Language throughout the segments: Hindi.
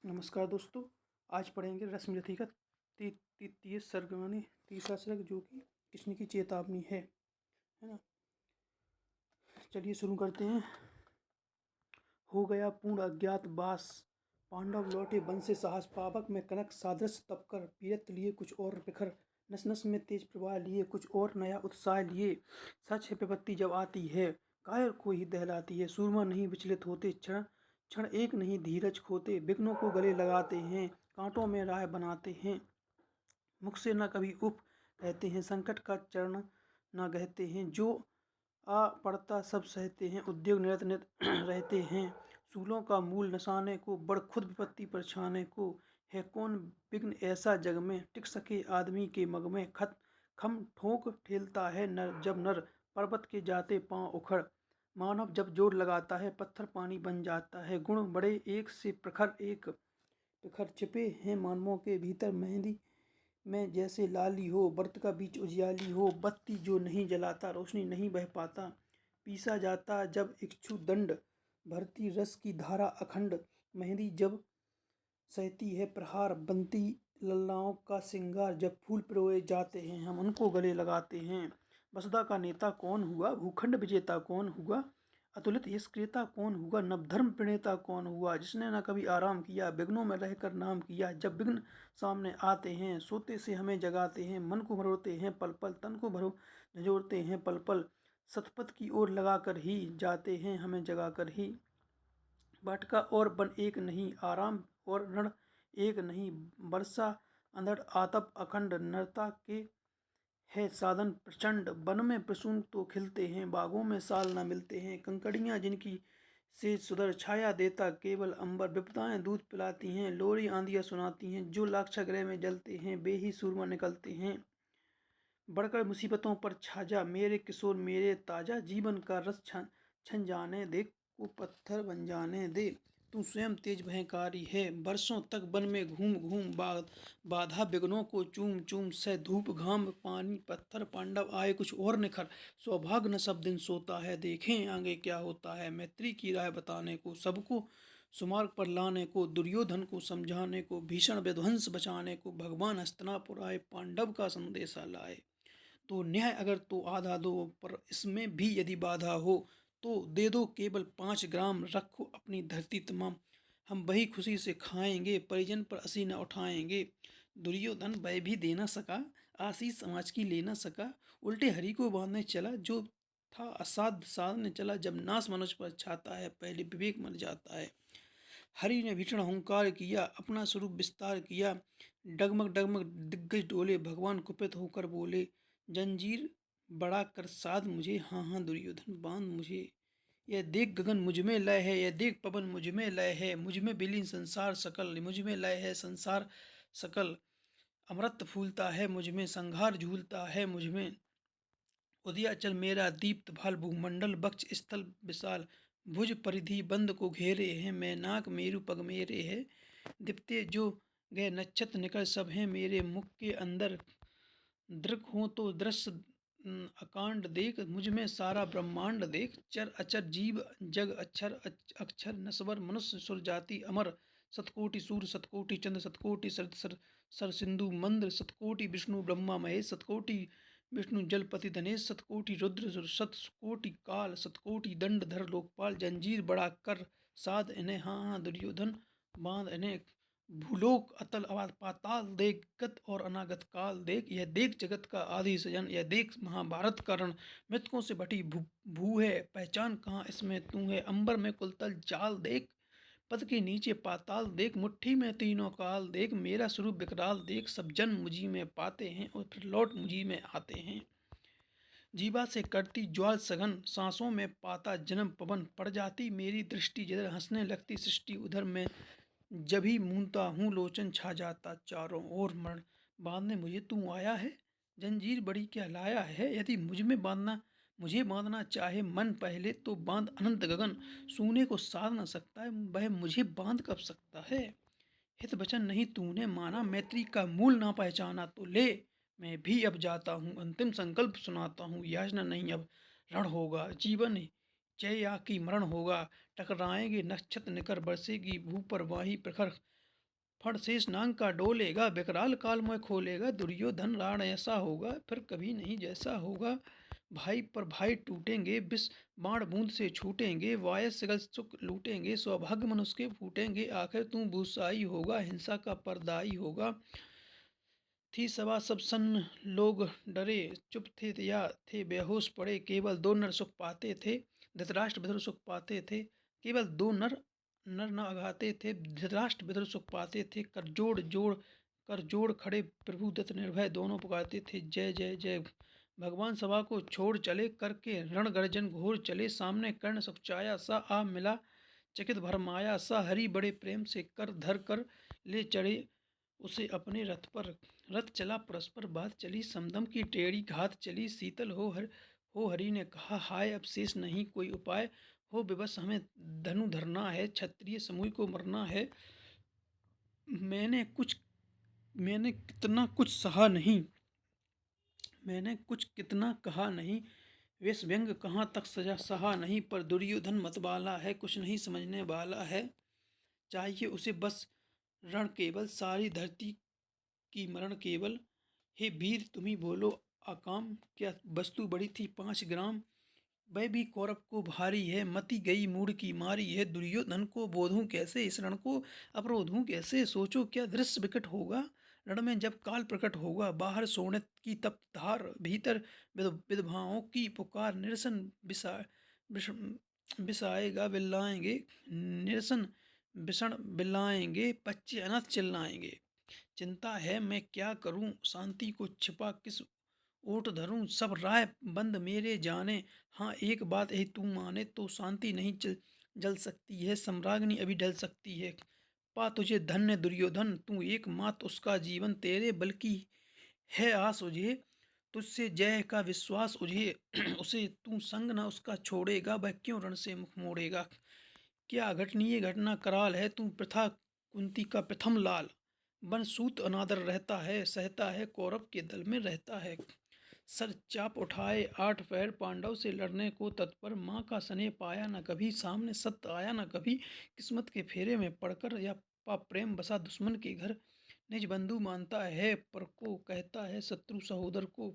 नमस्कार दोस्तों। आज पढ़ेंगे रश्मिरथी का तृतीय सर्ग यानी तीसरा सर्ग, जो कि कृष्ण की चेतावनी है ना। चलिए शुरू करते हैं। हो गया पूर्ण अज्ञात वास, पांडव लौटे वन से साहस, पावक में कनक सादृश्य तप कर, पीरत लिए कुछ और प्रखर, नस नस में तेज प्रवाह लिए कुछ और नया उत्साह लिए। सच है विपत्ति जब आती है, कायर को ही दहलाती है, सूरमा नहीं विचलित होते, क्षण क्षण एक नहीं धीरज खोते, विघ्नों को गले लगाते हैं, कांटों में राह बनाते हैं। मुख से न कभी उफ कहते हैं, संकट का चरण न गहते हैं, जो आ पड़ता सब सहते हैं, उद्योग निरत निरत रहते हैं। सूलों का मूल नसाने को, बड़ खुद विपत्ति पर छाने को, है कौन विघ्न ऐसा जग में, टिक सके आदमी के मग में। खत खम ठोक ठेलता है नर जब नर, पर्वत के जाते पांव उखड़, मानव जब जोर लगाता है, पत्थर पानी बन जाता है। गुण बड़े एक से प्रखर, एक प्रखर छिपे हैं मानवों के भीतर, मेहंदी में जैसे लाली हो, व्रत का बीच उजियाली हो, बत्ती जो नहीं जलाता, रोशनी नहीं बह पाता, पीसा जाता जब इच्छु दंड, भरती रस की धारा अखंड, मेहंदी जब सहती है प्रहार, बनती लल्लाओं का सिंगार, जब फूल पिरोए जाते हैं हम उनको गले लगाते हैं। वसुधा का नेता कौन हुआ, भूखंड विजेता कौन हुआ, अतुलित यश क्रेता कौन हुआ, नवधर्म प्रणेता कौन हुआ, जिसने न कभी आराम किया, विघ्नों में रहकर नाम किया। जब विघ्न सामने आते हैं, सोते से हमें जगाते हैं, मन को भरोते हैं पल पल, तन को भरो झंझोड़ते हैं पल पल, सतपथ की ओर लगाकर ही जाते हैं हमें जगाकर ही। भटका और वन एक नहीं, आराम और रण एक नहीं, वर्षा अंधड़ आतप अखंड, नरता के है साधन प्रचंड। वन में प्रसून तो खिलते हैं, बागों में साल न मिलते हैं, कंकड़ियां जिनकी से सुधर छाया देता केवल अंबर, विपदाएं दूध पिलाती हैं, लोरी आंधियां सुनाती हैं, जो लाक्षागृह में जलते हैं वे ही सूरमा निकलते हैं। बढ़कर मुसीबतों पर छाजा मेरे किशोर मेरे ताजा, जीवन का रस छन जाने दे, को पत्थर बन जाने दे। तू स्वयं तेज भयंकारी है, वर्षों तक वन में घूम घूम बाधा विघ्नों को चूम चूम, से धूप घाम पानी पत्थर, पांडव आए कुछ और निखर, सौभाग्य न सब दिन सोता है, देखें आगे क्या होता है। मैत्री की राह बताने को, सबको सुमार्ग पर लाने को, दुर्योधन को समझाने को, भीषण विध्वंस बचाने को, भगवान हस्तिनापुर आए, पांडव का संदेशा लाए। तो न्याय अगर तो आधा दो, पर इसमें भी यदि बाधा हो, तो दे दो केवल 5 ग्राम, रखो अपनी धरती तमाम, हम वही खुशी से खाएंगे, परिजन पर असी न उठाएंगे। दुर्योधन वह भी दे न सका, आशीष समाज की ले न सका, उल्टे हरि को बांधने चला, जो था असाध्य साधने चला। जब नाश मनुष्य पर छाता है, पहले विवेक मर जाता है। हरि ने भीषण हुंकार किया, अपना स्वरूप विस्तार किया, डगमग डगमग दिग्गज डोले, भगवान कुपित होकर बोले, जंजीर बड़ा कर साध मुझे, हाँ हाँ दुर्योधन बांध मुझे। यह देख गगन मुझ में लय है, यह देख पवन मुझ में लय है, मुझ में विलीन संसार सकल, मुझ में लय है संसार सकल। अमृत फूलता है मुझ में, संघार झूलता है मुझ में, उदयाचल मेरा दीप्त भाल, भूमंडल बक्ष स्थल विशाल, भुज परिधि बंद को घेरे हैं, मैं नाक मेरु पग मेरे है, दीप्ते जो गए नक्षत्र निकल सब हैं मेरे मुख के अंदर, दृक हो तो दृश्य अकांड देख, मुझ में सारा ब्रह्मांड देख, चर अचर जीव जग अक्षर अक्षर, नस्वर मनुष्य सुर जाति अमर, सतकोटि सूर्य सतकोटि चंद्र सतकोटि सर सिंधु मंद्र, सतकोटि विष्णु ब्रह्मा महेश, सतकोटि विष्णु जलपति धनेश, सतकोटि रुद्र सतकोटि काल, सतकोटि दंड धर लोकपाल, जंजीर बड़ा कर साध इन्हें, हाँ हाँ दुर्योधन बांध इन्हें। भूलोक अतल अवाद पाताल देख, गत और अनागत काल देख, यह देख जगत का आदि सजन, यह देख महाभारत का रण, मृतकों से भटी भू है, पहचान कहाँ इसमें तू है, अंबर में कुलतल जाल देख, पद के नीचे पाताल देख, मुट्ठी में तीनों काल देख, मेरा स्वरूप विकराल देख, सब जन मुझी में पाते हैं और फिर लौट मुझी में आते हैं। जीवा से करती ज्वाल सघन, सांसों में पाता जन्म पवन, पड़ जाती मेरी दृष्टि जिधर, हंसने लगती सृष्टि उधर, मैं जभी मूंदता हूँ लोचन छा जाता चारों ओर, मरण बांधने मुझे तू आया है, जंजीर बड़ी क्या लाया है, यदि मुझे बांधना चाहे मन, पहले तो बांध अनंत गगन, सूने को साध न सकता है वह मुझे बांध कब सकता है। हित वचन नहीं तूने माना, मैत्री का मूल ना पहचाना, तो ले मैं भी अब जाता हूँ, अंतिम संकल्प सुनाता हूँ, याचना नहीं अब रण होगा, जीवन जय या कि मरण होगा, टकराएंगे नक्षत्र निकर, बरसेगी भू पर वाही प्रखर, फण शेष नांग का डोलेगा, विकराल काल में खोलेगा। दुर्योधन राण ऐसा होगा, फिर कभी नहीं जैसा होगा। भाई पर भाई टूटेंगे, विष बाण बूंद से छूटेंगे। वाय सगल सुख लूटेंगे, सौभाग्य मनुष्य के फूटेंगे। आखिर तू भूसाई होगा, हिंसा का परदाई होगा। थी सभा सब सन्न, लोग डरे चुप थे या थे बेहोश पड़े। केवल दो नर सुख पाते थे, धृतराष्ट्र विदुर सुख पाते थे। केवल दो नर नर न अघाते थे, धृतराष्ट्र विदुर सुख पाते थे। कर जोड़ खड़े प्रभु दत्त निर्भय, दोनों पुकारते थे जय जय जय। भगवान सभा को छोड़ चले, करके रण गर्जन घोर चले। सामने कर्ण सुखचाया, सा आ मिला चकित भरमाया। सा हरि बड़े प्रेम से कर धर कर ले चढ़े उसे अपने रथ पर। रथ चला परस्पर बात चली, समदम की टेढ़ी घात चली। शीतल हो हरि ने कहा, हाय अब शेष नहीं कोई उपाय। हो विवश हमें धनु धरना है, क्षत्रिय समूह को मरना है। मैंने कितना कुछ सहा नहीं, मैंने कुछ कितना कहा नहीं। वेश व्यंग कहाँ तक सजा सहा नहीं। पर दुर्योधन मतवाला है, कुछ नहीं समझने वाला है। चाहिए उसे बस रण केवल, सारी धरती की मरण केवल। हे वीर तुम्ही बोलो अकाम, क्या वस्तु बड़ी थी 5 ग्राम। वह भी कौरव को भारी है, मति गई मूड की मारी है। दुर्योधन को बोधूं कैसे, इस रण को अवरोधूं कैसे। सोचो क्या दृश्य विकट होगा, रण में जब काल प्रकट होगा। बाहर सोने की तप्त धार, भीतर विधवाओं की पुकार। निरसन बिसाएगा बिल्लाएंगे, निरसन बिषण बिल्लाएंगे। बच्चे अनाथ चिल्लाएंगे। चिंता है मैं क्या करूं, शांति को छिपा किस ओट धरूं। सब राय बंद मेरे जाने, हाँ एक बात यही तू माने। तो शांति नहीं जल सकती है, सम्राग्नि अभी ढल सकती है। पा तुझे धन्य दुर्योधन, तू एक मात उसका जीवन। तेरे बल की है आस उझे, तुझसे जय का विश्वास उझे। उसे तू संग न उसका छोड़ेगा, वह क्यों रण से मुख मोड़ेगा। क्या अघटनीय घटना कराल है, तू प्रथा कुंती का प्रथम लाल। बनसूत अनादर रहता है, सहता है कौरव के दल में रहता है। सर चाप उठाए 8 पैर, पांडव से लड़ने को तत्पर। माँ का स्नेह पाया न कभी, सामने सत्य आया न कभी। किस्मत के फेरे में पड़कर या पाप प्रेम बसा दुश्मन के घर। निज बंधु मानता है पर को, कहता है शत्रु सहोदर को।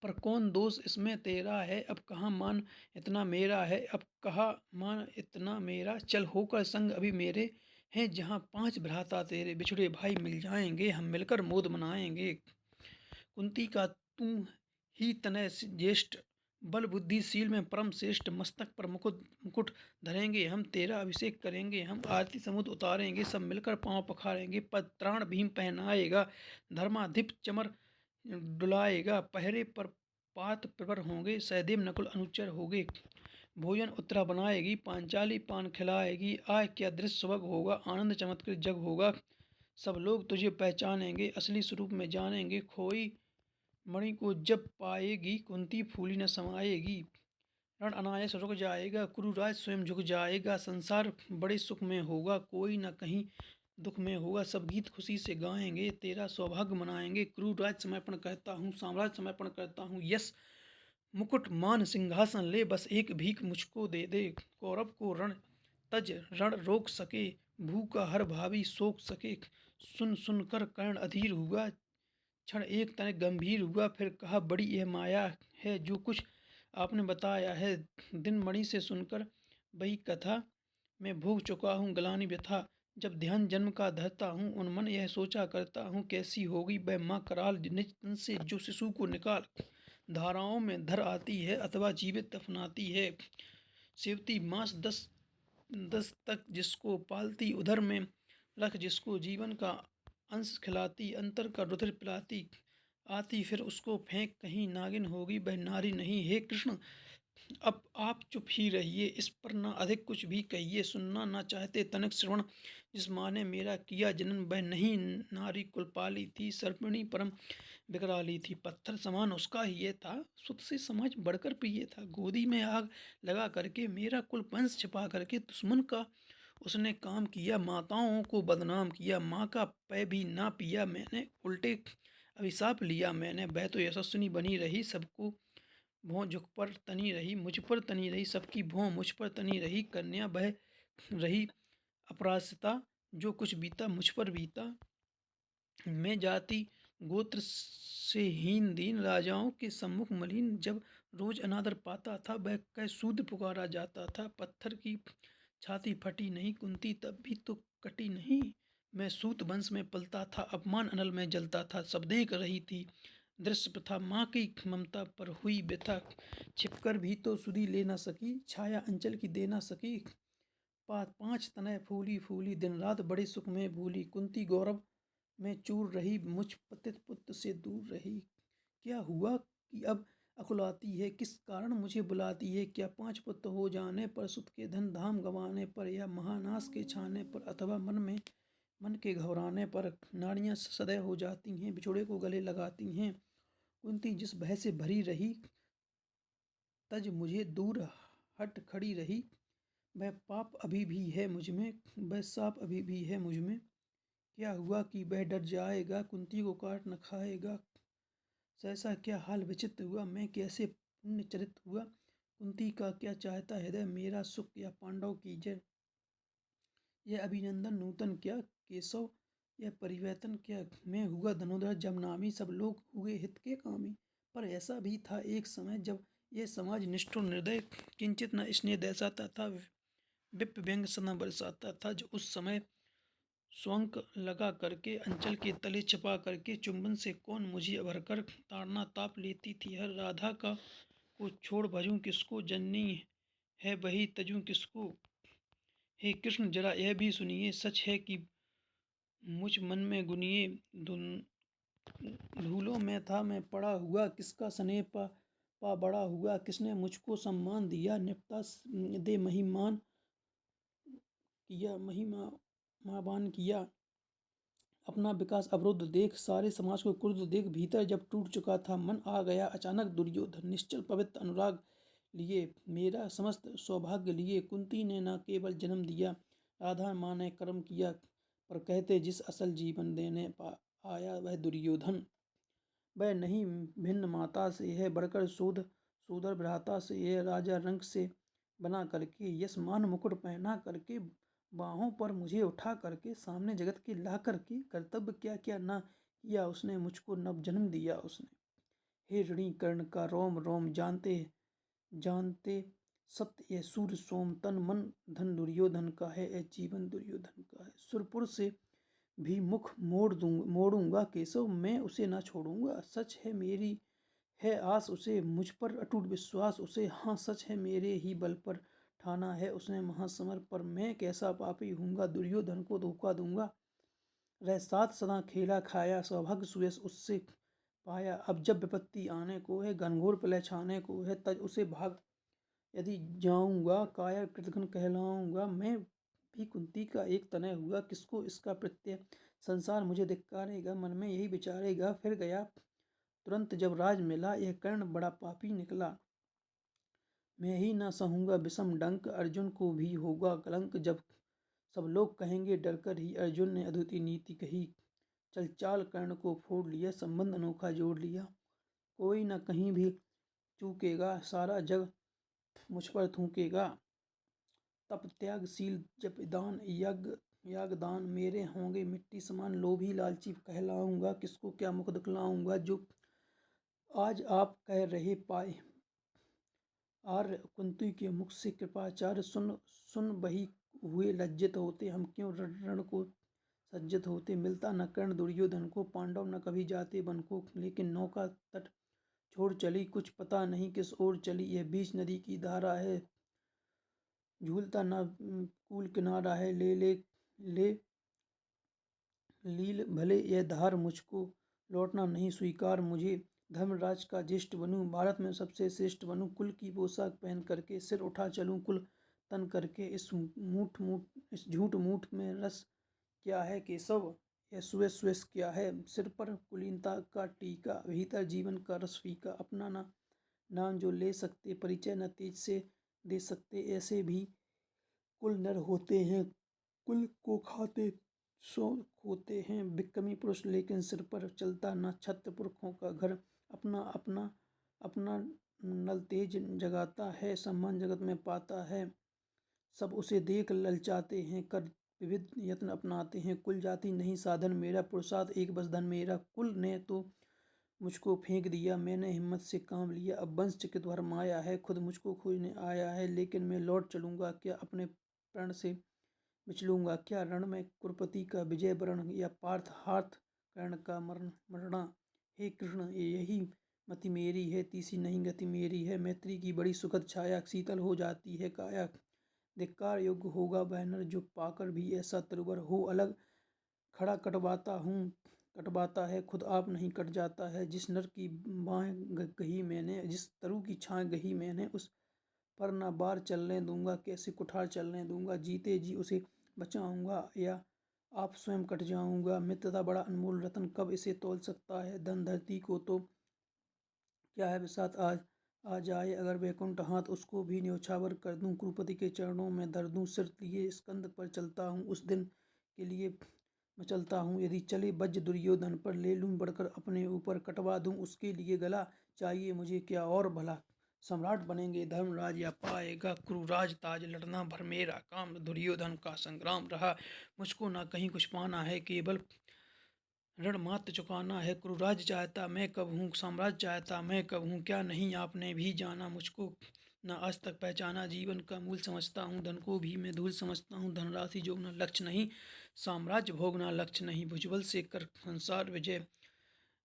पर कौन दोष इसमें तेरा है, अब कहाँ मान इतना मेरा है। अब कहाँ मान इतना मेरा, चल होकर संग अभी मेरे। हैं जहाँ 5 भ्राता तेरे, बिछड़े भाई मिल जाएंगे। हम मिलकर मोद मनाएंगे। कुंती का तू ही तनय ज्येष्ठ, बल बुद्धिशील में परम श्रेष्ठ। मस्तक पर मुकुट धरेंगे हम, तेरा अभिषेक करेंगे हम। आरती समुद्र उतारेंगे, सब मिलकर पांव पखारेंगे। पत्राण भीम पहनाएगा, धर्माधिप चमर डुलाएगा। पहरे पर पात प्रवर होंगे, सहदेव नकुल अनुचर होंगे। भोजन उत्तरा बनाएगी, पांचाली पान खिलाएगी। आय क्या दृश्य सुभग होगा, आनंद चमत्कृत जग होगा। सब लोग तुझे पहचानेंगे, असली स्वरूप में जानेंगे। खोई मणि को जब पाएगी, कुंती फूली न समाएगी। रण अनायास रुक जाएगा, कुरुराज स्वयं झुक जाएगा। संसार बड़े सुख में होगा, कोई न कहीं दुख में होगा। सब गीत खुशी से गाएंगे, तेरा सौभाग्य मनाएंगे। क्रूराज समर्पण करता हूँ, साम्राज्य समर्पण करता हूँ। यस मुकुट मान सिंहासन ले, बस एक भीख मुझको दे दे। कौरव को रण तज, रण रोक सके। भूखा हर भावी सोख सके। सुन सुन कर कर्ण अधीर हुआ, क्षण एक तनिक गंभीर हुआ। फिर कहा बड़ी यह माया है जो कुछ आपने बताया है। दिन मणि से सुनकर वही कथा, मैं भोग चुका हूँ ग्लानि व्यथा। जब ध्यान जन्म का धरता हूँ, उन मन यह सोचा करता हूँ। कैसी होगी वह माँ कराल, निज तन से जो शिशु को निकाल धाराओं में धर आती है, अथवा जीवित दफनाती है। सेवती मास 10 तक जिसको पालती, उधर में रख जिसको जीवन का अंश खिलाती। अंतर का रुधिर पिलाती, आती फिर उसको फेंक कहीं। नागिन होगी वह नारी नहीं। हे कृष्ण अब आप चुप ही रहिए, इस पर ना अधिक कुछ भी कहिए। सुनना ना चाहते तनिक श्रवण, जिस माँ ने मेरा किया जनन वह नहीं नारी कुलपाली थी। सर्पिणी परम विकराली थी, पत्थर समान उसका ही ये था। सुत से समाज बढ़कर प्रिय था, गोदी में आग लगा करके मेरा कुल वंश छिपा करके। दुश्मन का उसने काम किया, माताओं को बदनाम किया। माँ का पै भी ना पिया मैंने, उल्टे अभिशाप लिया मैंने। वह तो यशस्विनी बनी रही, सबको भों झुक पर तनी रही। मुझ पर तनी रही, सबकी भों मुझ पर तनी रही। कन्या वह रही अपराजिता, जो कुछ बीता मुझ पर बीता। मैं जाति गोत्र से हीन दीन राजाओं के सम्मुख मलिन जब रोज अनादर पाता था, वह कै शूद्र पुकारा जाता था। पत्थर की छाती फटी नहीं कुंती तब भी तो कटी नहीं। मैं सूत वंश में पलता था, अपमान अनल में जलता था। सब देख रही थी दृश्य प्रथा, माँ की ममता पर हुई व्यथा। छिपकर भी तो सुधी ले न सकी, छाया अंचल की दे न सकी। पांच तनय फूली फूली, दिन रात बड़े सुख में भूली। कुंती गौरव में चूर रही, मुझ पतित पुत्र से दूर रही। क्या हुआ कि अब अकुलाती है, किस कारण मुझे बुलाती है? क्या 5 पुत्र हो जाने पर, सुत के धन धाम गंवाने पर, या महानाश के छाने पर, अथवा मन के घबराने पर? नारियां सदैव हो जाती हैं, बिछोड़े को गले लगाती हैं। कुंती जिस भय से भरी रही, तज मुझे दूर हट खड़ी रही। वह पाप अभी भी है मुझ में, वह साप अभी भी है मुझ में। क्या हुआ कि वह डर जाएगा, कुंती को काट न खाएगा? सहसा क्या हाल विचित्र हुआ, मैं कैसे पुण्य चरित हुआ। कुंती का क्या चाहता हृदय, मेरा सुख या पांडव की जय। यह अभिनंदन नूतन क्या केशव, यह परिवर्तन क्या। मैं हुआ धनुधर जब नामी, सब लोग हुए हित के कामी। पर ऐसा भी था एक समय, जब यह समाज निष्ठुर निर्दय, किंचित न स्नेह दर्शाता था, विप व्यंग सना बरसाता था। जो उस समय स्वंक लगा करके, अंचल के तले छिपा करके, चुंबन से कौन मुझे भरकर ताड़ना ताप लेती थी। हर राधा को छोड़ भजूं किसको, जननी है वही तजूं किसको। हे कृष्ण जरा यह भी सुनिए, सच है कि मुझ मन में गुनिए। धूलों में था मैं पड़ा हुआ, किसका स्नेह पा बड़ा हुआ। किसने मुझको सम्मान दिया, निपटा दे महिमावान किया। अपना विकास अवरुद्ध देख, सारे समाज को क्रुद्ध देख, भीतर जब टूट चुका था मन, आ गया अचानक दुर्योधन। निश्चल पवित्र अनुराग लिए, मेरा समस्त सौभाग्य लिए। कुंती ने न केवल जन्म दिया, राधा माँ ने कर्म किया। पर कहते जिस असल जीवन देने आया वह दुर्योधन। वह नहीं भिन्न माता से है, बढ़कर सोदर भ्राता से है। राजा रंग से बना करके, यश मान मुकुट पहना करके, बाहों पर मुझे उठा करके, सामने जगत के ला करके, कर्तव्य क्या क्या ना किया उसने, मुझको नव जन्म दिया उसने। हे ऋणी कर्ण का रोम रोम, जानते जानते सत्य ये सूर्य सोम, तन मन धन दुर्योधन का है, ये जीवन दुर्योधन का है। सुरपुर से भी मुख मोड़ूंगा केशव, मैं उसे ना छोड़ूंगा। सच है मेरी है आस उसे, मुझ पर अटूट विश्वास उसे। हाँ सच है मेरे ही बल पर ठाना है उसने महासमर। पर मैं कैसा पापी हूँगा, दुर्योधन को धोखा दूंगा। रह साथ सदा खेला खाया, सौभाग्य सुयश उससे पाया। अब जब विपत्ति आने को है, घनघोर प्रलय छाने को है, तज उसे भाग यदि जाऊंगा, काया कृतघ्न कहलाऊंगा। मैं भी कुंती का एक तनय हुआ, किसको इसका प्रत्यय। संसार मुझे धिक्कारेगा, मन में यही विचारेगा। फिर गया तुरंत जब राज मिला, यह कर्ण बड़ा पापी निकला। मैं ही ना सहूंगा विषम डंक, अर्जुन को भी होगा कलंक। जब सब लोग कहेंगे डर कर ही, अर्जुन ने अद्वितीय नीति कही। चल चाल कर्ण को फोड़ लिया, संबंध अनोखा जोड़ लिया। कोई न कहीं भी चूकेगा, सारा जग मुझ पर थूकेगा। तप त्यागशील जप दान यागदान, मेरे होंगे मिट्टी समान। लोभी लालची कहलाऊंगा, किसको क्या मुख दिखलाऊंगा। जो आज आप कह रहे पाए आर्य, कुंती के मुख से कृपाचार्य। सुन सुन वही हुए लज्जित होते, हम क्यों रण को सज्जित होते। मिलता न कर्ण दुर्योधन को, पांडव न कभी जाते वन को। लेकिन नौका तट छोड़ चली, कुछ पता नहीं किस ओर चली। यह बीच नदी की धारा है, झूलता न कूल किनारा है। ले लील भले यह धार, मुझको लौटना नहीं स्वीकार। मुझे धर्मराज का ज्येष्ठ बनूं, भारत में सबसे श्रेष्ठ बनूं। कुल की पोशाक पहन करके, सिर उठा चलूं कुल तन करके। इस झूठ मूठ में रस क्या है केशव, यह सुयश क्या है। सिर पर कुलीनता का टीका, भीतर जीवन का रस फीका। अपना नाम जो ले सकते, परिचय न तेज से दे सकते। ऐसे भी कुल नर होते हैं, कुल को खाते सो होते हैं। विक्रमी पुरुष लेकिन सिर पर चलता न छत्र। पुरखों का घर अपना अपना अपना नल तेज जगाता है। सम्मान जगत में पाता है, सब उसे देख ललचाते हैं। कर विविध यत्न अपनाते हैं। कुल जाति नहीं साधन मेरा, पुरुषार्थ एक बस धन मेरा। कुल ने तो मुझको फेंक दिया, मैंने हिम्मत से काम लिया। अब वंश चिकित भरम आया है, खुद मुझको खोजने आया है। लेकिन मैं लौट चलूँगा क्या, अपने प्रण से विचलूँगा क्या। रण में कुरुपति का विजय वरण, या पार्थ हार्थ कर्ण का मरना। हे कृष्ण यही मति मेरी है, तीसी नहीं गति मेरी है। मैत्री की बड़ी सुखद छाया, शीतल हो जाती है काया। धिक्कार योग्य होगा वह नर, जो पाकर भी ऐसा तरुवर हो। अलग खड़ा कटवाता है, खुद आप नहीं कट जाता है। जिस नर की बाँह गही मैंने, जिस तरु की छाँ गही मैंने, उस पर न बार चलने दूंगा। कैसे कुठार चलने दूंगा, जीते जी उसे बचाऊंगा, या आप स्वयं कट जाऊंगा। मित्रता बड़ा अनमोल रतन, कब इसे तोल सकता है धन। धरती को तो क्या है बिसात, आज आ जाए अगर वैकुंठ हाथ, उसको भी न्योछावर कर दूं। कुरुपति के चरणों में धर दूं सिर, लिए स्कंद पर चलता हूँ। उस दिन के लिए मैं चलता हूँ, यदि चले वज्र दुर्योधन पर, ले लूँ बढ़कर अपने ऊपर, कटवा दूं उसके लिए गला। चाहिए मुझे क्या और भला, सम्राट बनेंगे धर्मराज, या पाएगा कुरुराज ताज। लड़ना भर मेरा काम, दुर्योधन का संग्राम रहा। मुझको ना कहीं कुछ पाना है, केवल ऋण मात्र चुकाना है। कुरुराज चाहता मैं कब हूँ, साम्राज्य चाहता मैं कब हूँ। क्या नहीं आपने भी जाना मुझको, ना आज तक पहचाना। जीवन का मूल समझता हूँ, धन को भी मैं धूल समझता हूँ। धनराशि जोगना लक्ष्य नहीं, साम्राज्य भोगना लक्ष्य नहीं। भुजबल से कर संसार विजय,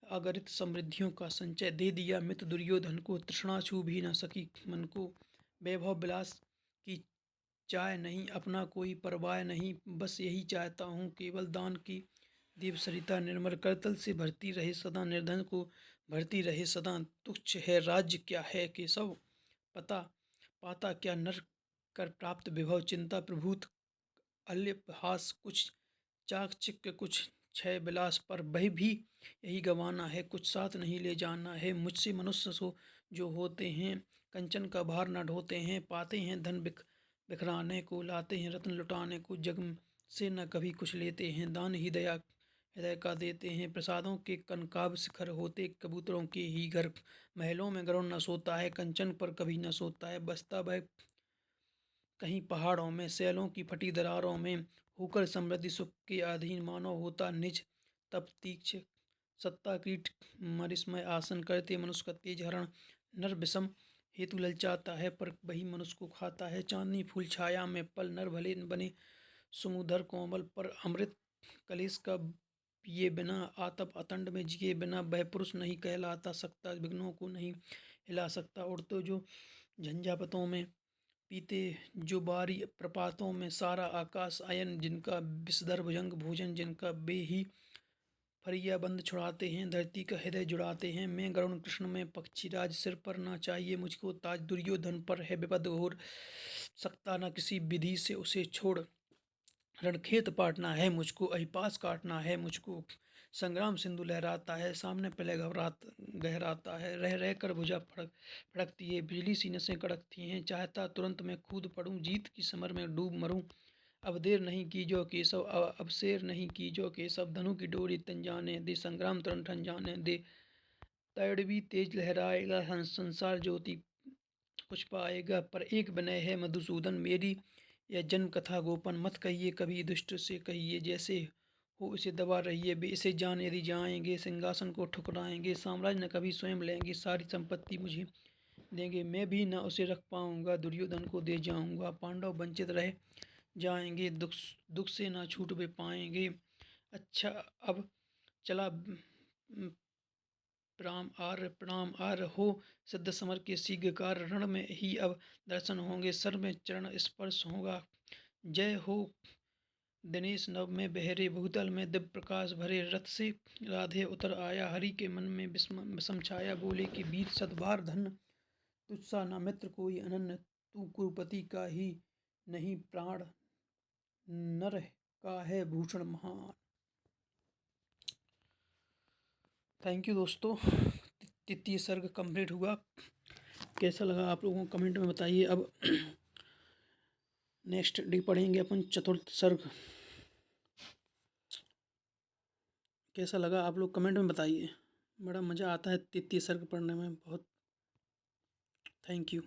अगणित समृद्धियों का संचय दे दिया मित्र दुर्योधन को। तृष्णा छू भी न सकी मन को, वैभव विलास की चाह नहीं, अपना कोई परवाह नहीं। बस यही चाहता हूँ केवल दान की देव सरिता, निर्मल करतल से भरती रहे सदा। निर्धन को भरती रहे सदा, तुच्छ है राज्य क्या है केशव, पता पाता क्या नर। कर प्राप्त विभव चिंता प्रभुत, अल्पहास कुछ चाकचिक्य कुछ क्षय विलास। पर वह भी यही गंवाना है, कुछ साथ नहीं ले जाना है। मुझसे मनुष्य सो जो होते हैं, कंचन का भार न ढोते हैं। पाते हैं धन बिखराने को, लाते हैं रत्न लुटाने को। जग से न कभी कुछ लेते हैं, दान ही दया हृदय का देते हैं। प्रसादों के कनकाब शिखर होते, कबूतरों के ही घर। महलों में गरुड़ न सोता है, कंचन पर कभी न सोता है। बसता वह कहीं पहाड़ों में, सैलों की फटी दरारों में। होकर समृद्धि सुख के अधीन, मानव होता निज तप तीक्ष सत्ता कीट। मरिस्मय आसन करते मनुष्य का तेज हरण, नर विषम हेतु ललचाता है, पर वही मनुष्य को खाता है। चांदनी फूल छाया में पल, नर भले बने सुमुधर कोमल। पर अमृत कलेश का पिए बिना, आतप अतंड में जिए बिना। वह पुरुष नहीं कहलाता सकता, विघ्नों को नहीं हिला सकता। उड़ते जो झंझापतों में, पीते जो बारी प्रपातों में। सारा आकाश अयन जिनका, विषधर भुजंग भोजन जिनका। वे ही फरिया बंद छुड़ाते हैं, धरती का हृदय जुड़ाते हैं। मैं गरुण कृष्ण में पक्षी राज, सिर पर ना चाहिए मुझको ताज। दुर्योधन पर है विपद घोर, सकता न किसी विधि से उसे छोड़। रणखेत पाटना है मुझको, अहिपास काटना है मुझको। संग्राम सिंधु लहराता है, सामने पहले गहराता है। रह रह कर भुजा फड़कती है, बिजली सी नसें कड़कती हैं। चाहता तुरंत मैं कूद पड़ूं, जीत की समर में डूब मरूं। अब देर नहीं कीजो केशव, अब शेर नहीं कीजो केशव। धनु की डोरी तन जाने दे, संग्राम तुरंत ठन जाने दे। तड़वी तेज लहराएगा, संसार ज्योति कुछ पाएगा। पर एक विनय है मधुसूदन, मेरी यह जन्म कथा गोपन मत कहिए कभी। दुष्ट से कहिए जैसे हो इसे दबा रहिए। वे इसे जान यदि जाएंगे, सिंहासन को ठुकराएंगे। साम्राज्य न कभी स्वयं लेंगे, सारी संपत्ति मुझे देंगे। मैं भी न उसे रख पाऊंगा, दुर्योधन को दे जाऊंगा। पांडव वंचित रह जाएंगे, दुख से ना छूट भी पाएंगे। अच्छा अब चला प्रणाम आर हो, सिद्ध समर के शीघ्रकार। रण में ही अब दर्शन होंगे, सर में चरण स्पर्श होगा। जय हो दिनेश नव में बहरे, भूतल में दिव्य प्रकाश भरे। रथ से राधे उतर आया, हरि के मन में विषम छाया। बोले कि वीर सतबार धन, तुझसा ना मित्र कोई अनन्य। तू कुरुपति का ही नहीं प्राण, नर का है भूषण महान। थैंक यू दोस्तों, तृतीय सर्ग कंप्लीट हुआ। कैसा लगा आप लोगों को कमेंट में बताइए। अब नेक्स्ट डे पढ़ेंगे अपन चतुर्थ सर्ग। कैसा लगा आप लोग कमेंट में बताइए। बड़ा मज़ा आता है तृतीय सर्ग पढ़ने में बहुत। Thank you.